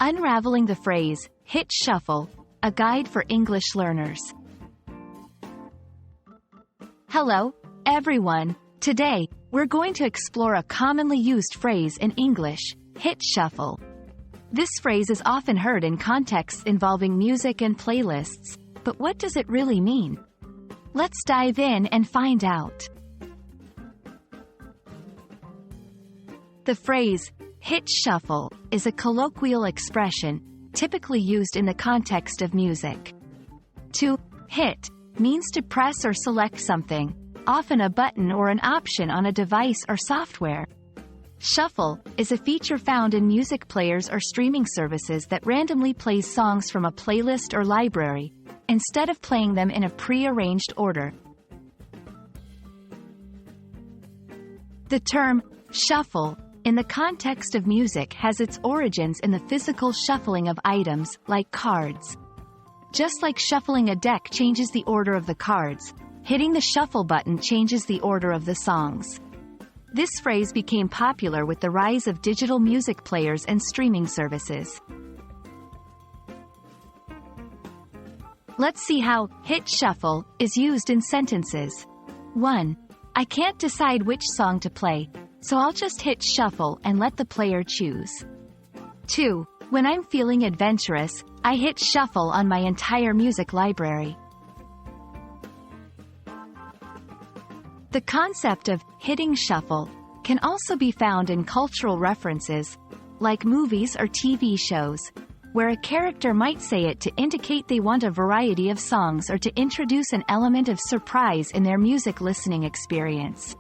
Unraveling the phrase, hit shuffle, a guide for English learners. Hello, everyone. Today, we're going to explore a commonly used phrase in English, hit shuffle. This phrase is often heard in contexts involving music and playlists, but what does it really mean? Let's dive in and find out. The phrase, hit shuffle, is a colloquial expression, typically used in the context of music. To hit means to press or select something, often a button or an option on a device or software. Shuffle is a feature found in music players or streaming services that randomly plays songs from a playlist or library, instead of playing them in a pre-arranged order. The term, shuffle, in the context of music has its origins in the physical shuffling of items, like cards. Just like shuffling a deck changes the order of the cards, hitting the shuffle button changes the order of the songs. This phrase became popular with the rise of digital music players and streaming services. Let's see how hit shuffle is used in sentences. 1. I can't decide which song to play, so I'll just hit shuffle and let the player choose. 2. When I'm feeling adventurous, I hit shuffle on my entire music library. The concept of hitting shuffle can also be found in cultural references, like movies or TV shows, where a character might say it to indicate they want a variety of songs or to introduce an element of surprise in their music listening experience.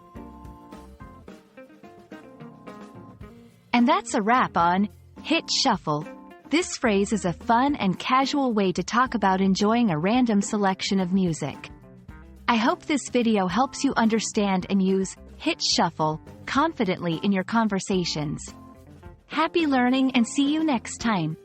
And that's a wrap on hit shuffle. This phrase is a fun and casual way to talk about enjoying a random selection of music. I hope this video helps you understand and use hit shuffle confidently in your conversations. Happy learning and see you next time.